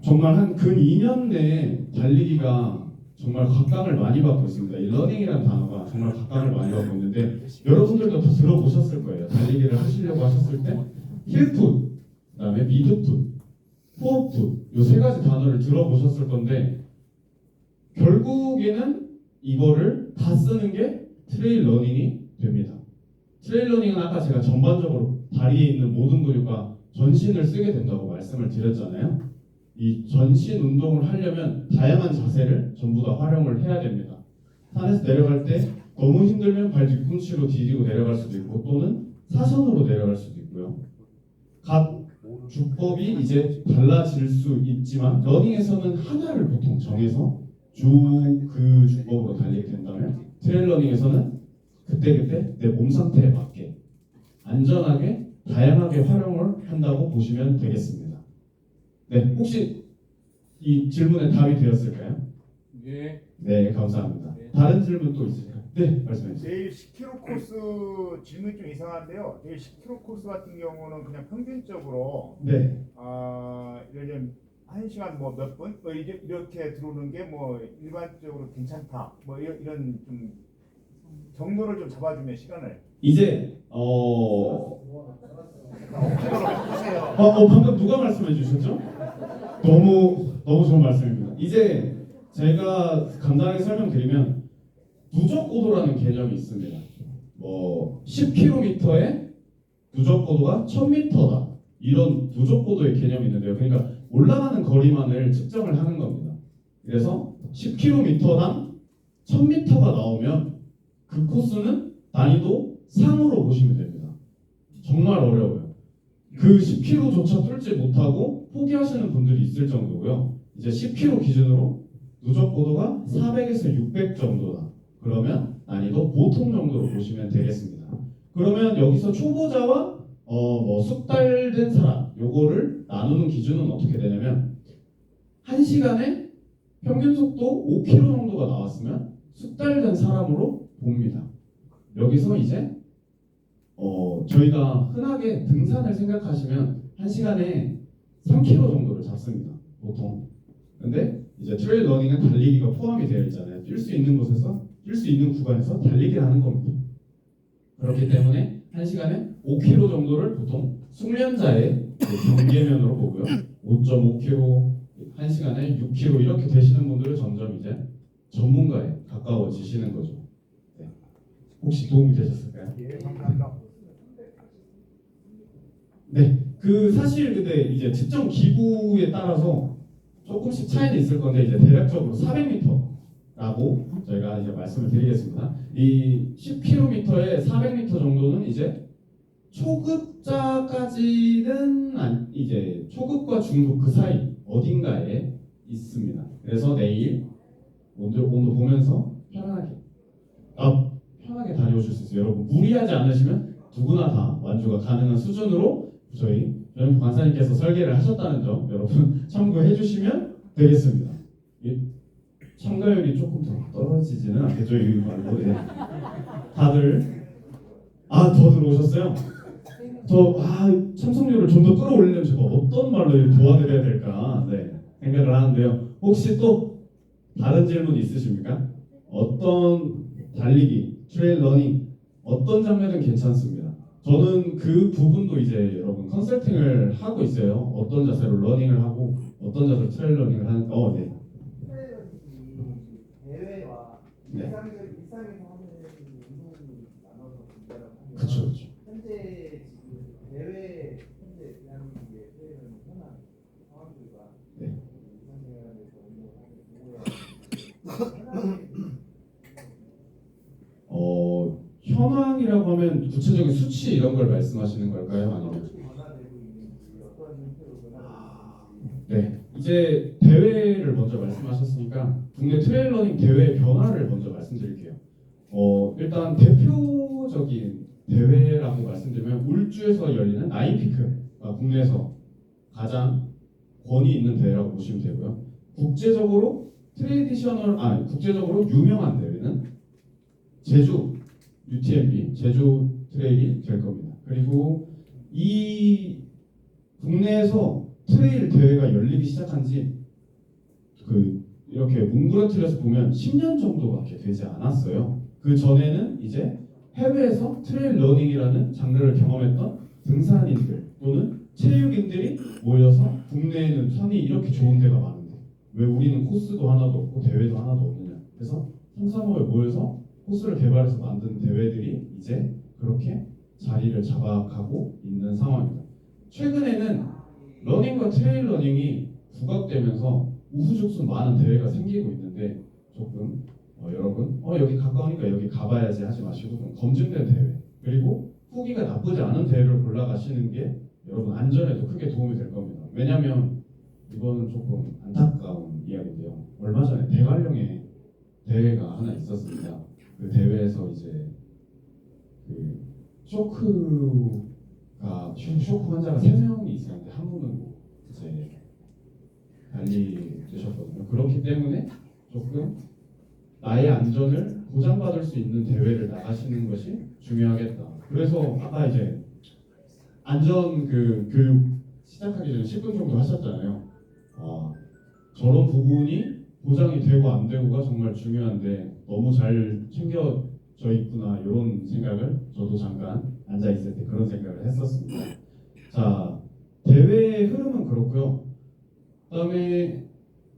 정말 한 근 2년 내에 달리기가 정말 각광을 많이 받고 있습니다. 이 러닝이라는 단어가 정말 각광을 많이 받고 있는데 여러분들도 다 들어보셨을 거예요. 달리기를 하시려고 하셨을 때 힐풋, 그다음에 미드풋, 포어풋, 이 세 가지 단어를 들어보셨을 건데 결국에는 이거를 다 쓰는 게 트레일 러닝이 됩니다. 트레일 러닝은 아까 제가 전반적으로 다리에 있는 모든 근육과 전신을 쓰게 된다고 말씀을 드렸잖아요. 이 전신 운동을 하려면 다양한 자세를 전부 다 활용을 해야 됩니다. 산에서 내려갈 때 너무 힘들면 발 뒤꿈치로 디디고 내려갈 수도 있고 또는 사선으로 내려갈 수도 있고요. 각 주법이 이제 달라질 수 있지만 러닝에서는 하나를 보통 정해서 그 주법으로 달리게 된다면 트레일 러닝에서는 그때그때 내 몸 상태에 맞게 안전하게 다양하게 활용을 한다고 보시면 되겠습니다. 네, 혹시 이 질문에 답이 되었을까요? 네. 네, 감사합니다. 네. 다른 질문 또 있으실까요? 네, 말씀해 주세요. 내일 10km 코스 질문이 좀 이상한데요. 내일 10km 코스 같은 경우는 그냥 평균적으로 네, 예를 들면 1시간 뭐 몇 분? 뭐 이렇게 들어오는 게 뭐 일반적으로 괜찮다. 뭐 이런 좀 정도를 좀 잡아주면 시간을 이제 억지로 해주세요. 방금 누가 말씀해 주셨죠? 너무 좋은 말씀입니다. 이제 제가 간단하게 설명드리면 누적 고도라는 개념이 있습니다. 10km의 누적 고도가 1000m다. 이런 누적 고도의 개념이 있는데요. 그러니까 올라가는 거리만을 측정을 하는 겁니다. 그래서 10km당 1000m가 나오면 그 코스는 난이도 3으로 보시면 됩니다. 정말 어려워요. 그 10km조차 뚫지 못하고 포기하시는 분들이 있을 정도고요. 이제 10km 기준으로 누적 고도가 400에서 600 정도다. 그러면 난이도 보통 정도로 보시면 되겠습니다. 그러면 여기서 초보자와 숙달된 사람 요거를 나누는 기준은 어떻게 되냐면 1시간에 평균 속도 5km 정도가 나왔으면 숙달된 사람으로 봅니다. 여기서 이제 저희가 흔하게 등산을 생각하시면 1시간에 3km 정도를 잡습니다. 보통. 근데 이제 트레일 러닝은 달리기가 포함이 되어 있잖아요. 뛸 수 있는 곳에서 뛸 수 있는 구간에서 달리기를 하는 겁니다. 그렇기 때문에 1시간에 5km 정도를 보통 숙련자의 경계면으로 보고요. 5.5km, 1시간에 6km 이렇게 되시는 분들은 점점 이제 전문가에 가까워지시는 거죠. 네. 혹시 도움이 되셨을까요? 예, 감사합니다. 네, 사실 근데 이제 측정 기구에 따라서 조금씩 차이는 있을 건데 이제 대략적으로 400m라고 저희가 이제 말씀을 드리겠습니다. 이 10km에 400m 정도는 이제 초급자까지는 이제 초급과 중급 그 사이 어딘가에 있습니다. 그래서 내일 오늘 보면서 편하게 다녀오실 수 있어요. 여러분 무리하지 않으시면 누구나 다 완주가 가능한 수준으로 저희 관사님께서 설계를 하셨다는 점 여러분 참고해 주시면 되겠습니다. 참가율이 조금 더 떨어지지는 않겠죠, 이 말로. 예. 다들 더 들어오셨어요? 참석률을 좀 더 끌어올리려면 제가 어떤 말로 도와드려야 될까 생각을 하는데요. 혹시 또 다른 질문 있으십니까? 어떤 달리기, 트레일 러닝 어떤 장르든 괜찮습니다. 저는 그 부분도 이제 여러분 컨설팅을 하고 있어요. 어떤 자세로 러닝을 하고 어떤 자세로 트레일 러닝을 하는 네. 대회와 네. 일상에서 하는 운동을 나눠서 분배라고 하면 그렇죠. 현재 지금 현재 대한민국의 대회는 현황 상황들과 네. 일상생활에서 운동을 하는 현황이라고 하면 구체적인 수치 이런 걸 말씀하시는 걸까요? 아니면 어떻게 변화되고 있는지 어떤 형태로 변화되고 있는지 네, 이제 대회를 먼저 말씀하셨으니까 국내 트레일 러닝 대회의 변화를 먼저 말씀드릴게요. 일단 대표적인 대회라고 말씀드리면 울주에서 열리는 나인피크가 국내에서 가장 권위 있는 대회라고 보시면 되고요. 국제적으로 국제적으로 유명한 대회는 제주 UTMB, 제주 트레일이 될 겁니다. 그리고 이 국내에서 트레일 대회가 열리기 시작한 지 이렇게 뭉그러뜨려서 보면 10년 정도밖에 되지 않았어요. 그 전에는 이제 해외에서 트레일 러닝이라는 장르를 경험했던 등산인들 또는 체육인들이 모여서 국내에는 산이 이렇게 좋은 데가 많은데 왜 우리는 코스도 하나도 없고 대회도 하나도 없느냐. 그래서 3, 4호에 모여서 코스를 개발해서 만든 대회들이 이제 그렇게 자리를 잡아가고 있는 상황입니다. 최근에는 러닝과 트레일 러닝이 부각되면서 우후죽순 많은 대회가 생기고 있는데 조금 여러분 여기 가까우니까 여기 가봐야지 하지 마시고 좀 검증된 대회 그리고 후기가 나쁘지 않은 대회를 골라가시는 게 여러분 안전에도 크게 도움이 될 겁니다. 왜냐하면 이거는 조금 안타까운 이야기인데요. 얼마 전에 대관령에 대회가 하나 있었습니다. 그 대회에서 이제 쇼크 환자가 3명이 있었는데 한 분은 이제 달리되셨거든요. 그렇기 때문에 조금 나의 안전을 보장받을 수 있는 대회를 나가시는 것이 중요하겠다. 그래서 아까 이제 안전 교육 시작하기 전에 10분 정도 하셨잖아요. 저런 부분이 보장이 되고 안 되고가 정말 중요한데 너무 잘 챙겨 있구나 이런 생각을 저도 잠깐 앉아 있을 때 그런 생각을 했었습니다. 자, 대회의 흐름은 그렇고요. 그다음에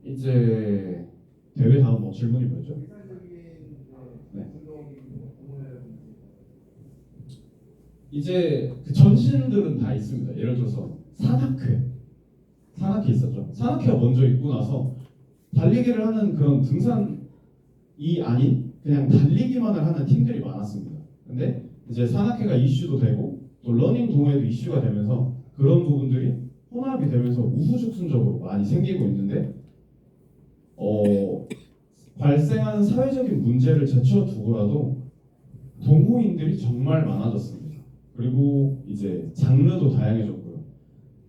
이제 대회 다음 뭐 질문이 뭐였죠? 네. 이제 그 전신들은 다 있습니다. 예를 들어서 산악회 있었죠. 산악회가 먼저 있고 나서 달리기를 하는 그런 등산이 아닌 그냥 달리기만을 하는 팀들이 많았습니다. 근데 이제 산악회가 이슈도 되고 또 러닝 동호회도 이슈가 되면서 그런 부분들이 혼합이 되면서 우후죽순적으로 많이 생기고 있는데 발생하는 사회적인 문제를 제쳐두고라도 동호인들이 정말 많아졌습니다. 그리고 이제 장르도 다양해졌고요.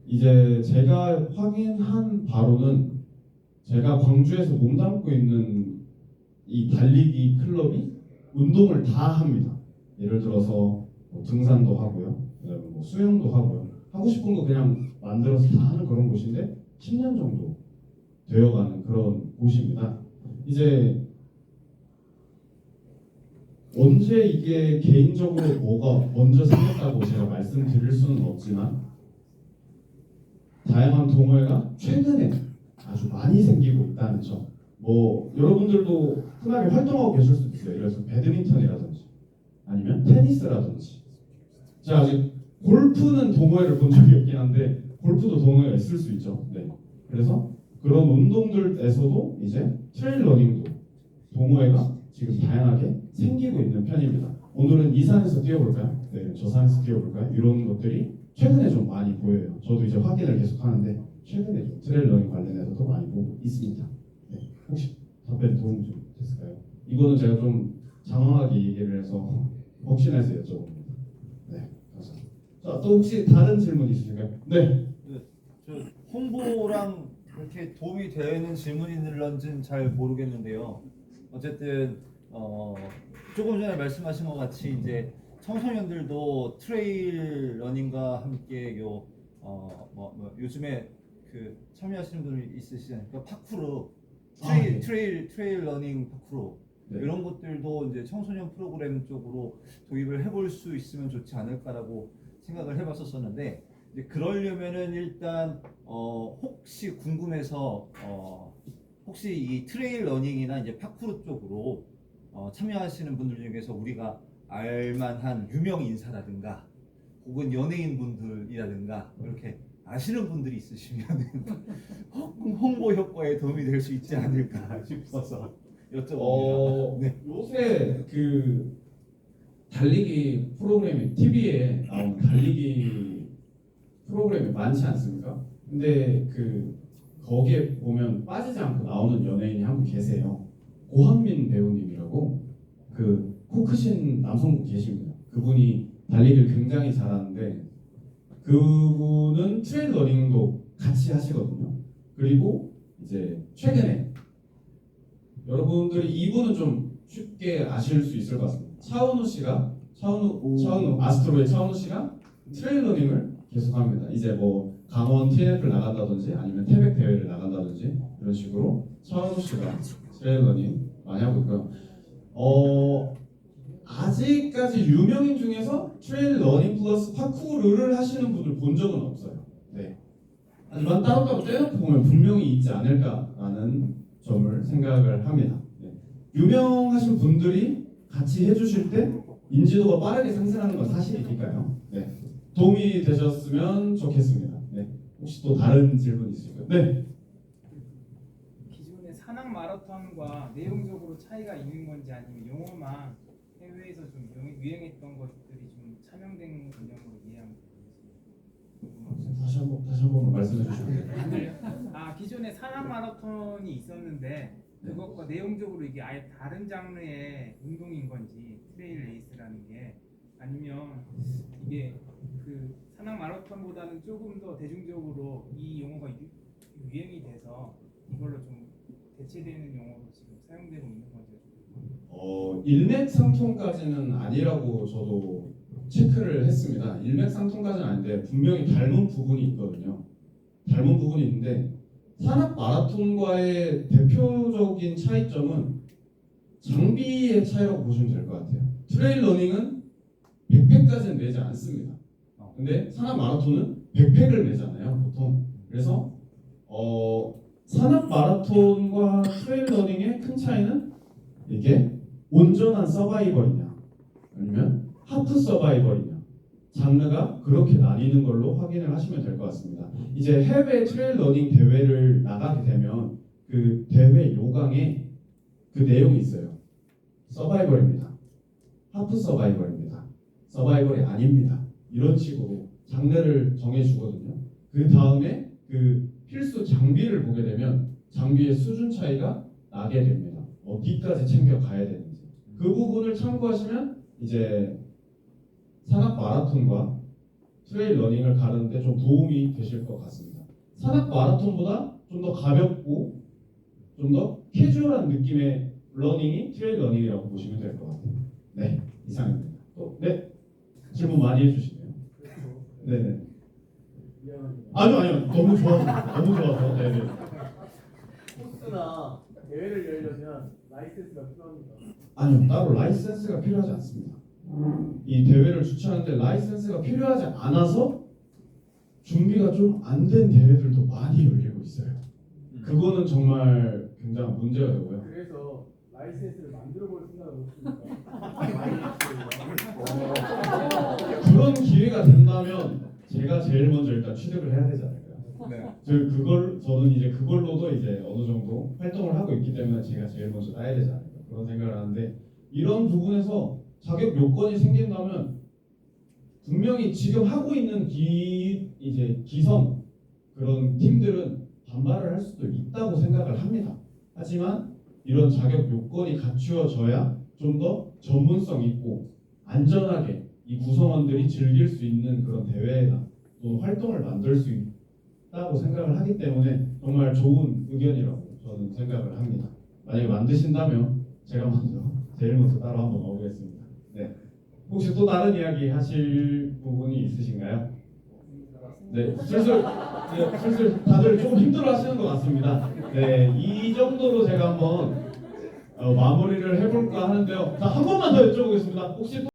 이제 제가 확인한 바로는 제가 광주에서 몸담고 있는 이 달리기 클럽이 운동을 다 합니다. 예를 들어서 뭐 등산도 하고요, 그다음에 뭐 수영도 하고요. 하고 싶은 거 그냥 만들어서 다 하는 그런 곳인데 10년 정도 되어가는 그런 곳입니다. 이제 언제 이게 개인적으로 뭐가 먼저 생겼다고 제가 말씀드릴 수는 없지만 다양한 동호회가 최근에 아주 많이 생기고 있다는 점. 뭐 여러분들도 흔하게 활동하고 계실 수도 있어요. 예를 들어서 배드민턴이라든지 아니면 테니스라든지. 제가 아직 골프는 동호회를 본 적이 없긴 한데 골프도 동호회가 있을 수 있죠. 네. 그래서 그런 운동들에서도 이제 트레일 러닝도 동호회가 지금 다양하게 생기고 있는 편입니다. 오늘은 이 산에서 뛰어볼까요? 네, 저 산에서 뛰어볼까요? 이런 것들이 최근에 좀 많이 보여요. 저도 이제 확인을 계속 하는데 최근에 좀 트레일 러닝 관련해서도 많이 보고 있습니다. 네, 혹시 답변 도움 좀 됐을까요? 이거는 제가 좀 장황하게 얘기를 해서 혹시나 해서 여쭤봅니다. 네, 감사합니다. 자, 또 혹시 다른 질문 있으실까요? 네. 저 홍보랑 이렇게 도움이 되는 질문인지는 잘 모르겠는데요. 어쨌든 조금 전에 말씀하신 것 같이 이제 청소년들도 트레일 러닝과 함께 요즘에 그 참여하시는 분들이 있으시지 않을까? 파쿠르 네. 트레일 러닝 파쿠르 네. 이런 것들도 이제 청소년 프로그램 쪽으로 도입을 해볼 수 있으면 좋지 않을까라고 생각을 해봤었었는데 이제 그러려면은 일단 혹시 궁금해서 혹시 이 트레일 러닝이나 이제 파쿠르 쪽으로 참여하시는 분들 중에서 우리가 알만한 유명 인사라든가 혹은 연예인 분들이라든가 이렇게 아시는 분들이 있으시면 홍보 효과에 도움이 될 수 있지 않을까 싶어서 여쭤봅니다. 네. 요새 그 달리기 프로그램이 TV에 나오는 달리기 프로그램이 많지 않습니까? 근데 그 거기에 보면 빠지지 않고 나오는 연예인이 한 분 계세요. 고한민 배우님이라고 그 코 크신 남성분 계십니다. 그분이 달리기를 굉장히 잘하는데 그분은 트레일 러닝도 같이 하시거든요. 그리고 이제 최근에 여러분들이 이분은 좀 쉽게 아실 수 있을 것 같습니다. 차은우 아스트로의 차은우 씨가 트레일 러닝을 계속합니다. 이제 뭐 강원 TNF를 나간다든지 아니면 태백 대회를 나간다든지 이런 식으로 차은우 씨가 트레일 러닝 많이 하고 있고요. 아직까지 유명인 중에서 트레일 러닝 플러스 파쿠르를 하시는 분을 본 적은 없어요. 네. 하지만 따로따로 떼놓고 보면 분명히 있지 않을까라는 점을 생각을 합니다. 네. 유명하신 분들이 같이 해주실 때 인지도가 빠르게 상승하는 건 사실이니까요. 네. 도움이 되셨으면 좋겠습니다. 네. 혹시 또 다른 질문 있으실까요? 네. 기존의 산악 마라톤과 내용적으로 차이가 있는 건지 아니면 용어만 해외에서 좀 유행했던 것들이 좀 차명된 개념으로 이해하면 되는지. 다시 한번 말씀해 주시면 돼요. 기존에 산악 마라톤이 있었는데 그것과 내용적으로 이게 아예 다른 장르의 운동인 건지 트레일 레이스라는 게 아니면 이게 그 산악 마라톤보다는 조금 더 대중적으로 이 용어가 유행이 돼서 이걸로 좀 대체되는 용어로 지금 사용되고 있는 건지. 일맥상통까지는 아니라고 저도 체크를 했습니다. 일맥상통까지는 아닌데 분명히 닮은 부분이 있거든요. 닮은 부분이 있는데 산악 마라톤과의 대표적인 차이점은 장비의 차이라고 보시면 될 것 같아요. 트레일 러닝은 백팩까지는 매지 않습니다. 근데 산악 마라톤은 백팩을 매잖아요, 보통. 그래서 산악 마라톤과 트레일 러닝의 큰 차이는 이게 온전한 서바이벌이냐 아니면 하프 서바이벌이냐, 장르가 그렇게 나뉘는 걸로 확인을 하시면 될 것 같습니다. 이제 해외 트레일 러닝 대회를 나가게 되면 그 대회 요강에 그 내용이 있어요. 서바이벌입니다. 하프 서바이벌입니다. 서바이벌이 아닙니다. 이런 식으로 장르를 정해주거든요. 그 다음에 그 필수 장비를 보게 되면 장비의 수준 차이가 나게 됩니다. 어디까지 챙겨 가야 되는지 그 부분을 참고하시면 이제 산악 마라톤과 트레일 러닝을 가르는데 좀 도움이 되실 것 같습니다. 산악 마라톤보다 좀 더 가볍고 좀 더 캐주얼한 느낌의 러닝이 트레일 러닝이라고 보시면 될 것 같아요. 네, 이상입니다. 네, 질문 많이 해주시네요. 그렇죠. 네네. 미안합니다. 아니요, 너무 좋아서, 너무 좋아서. 네네. 코스나 대회를 열려면 라이센스가 필요합니다. 아니요, 따로 라이센스가 필요하지 않습니다. 이 대회를 주최하는데 라이센스가 필요하지 않아서 준비가 좀 안 된 대회들도 많이 열리고 있어요. 그거는 정말 굉장한 문제가 되고요. 그래서 라이센스를 만들어 볼 생각은 없습니다. 그런 기회가 된다면 제가 제일 먼저 일단 취득을 해야 되지 않을까요? 네. 저는 이제 그걸로도 이제 어느 정도 활동을 하고 있기 때문에 제가 제일 먼저 따야 되지 않을까 그런 생각을 하는데, 이런 부분에서 자격 요건이 생긴다면 분명히 지금 하고 있는 기성 그런 팀들은 반발을 할 수도 있다고 생각을 합니다. 하지만 이런 자격 요건이 갖추어져야 좀 더 전문성 있고 안전하게 이 구성원들이 즐길 수 있는 그런 대회나 또 활동을 만들 수 있다고 생각을 하기 때문에 정말 좋은 의견이라고 저는 생각을 합니다. 만약에 만드신다면 제가 제일 먼저 따로 한번 와보겠습니다. 네. 혹시 또 다른 이야기 하실 부분이 있으신가요? 네, 슬슬 다들 조금 힘들어하시는 것 같습니다. 네, 이 정도로 제가 한번 마무리를 해볼까 하는데요. 자, 한 번만 더 여쭤보겠습니다. 혹시 또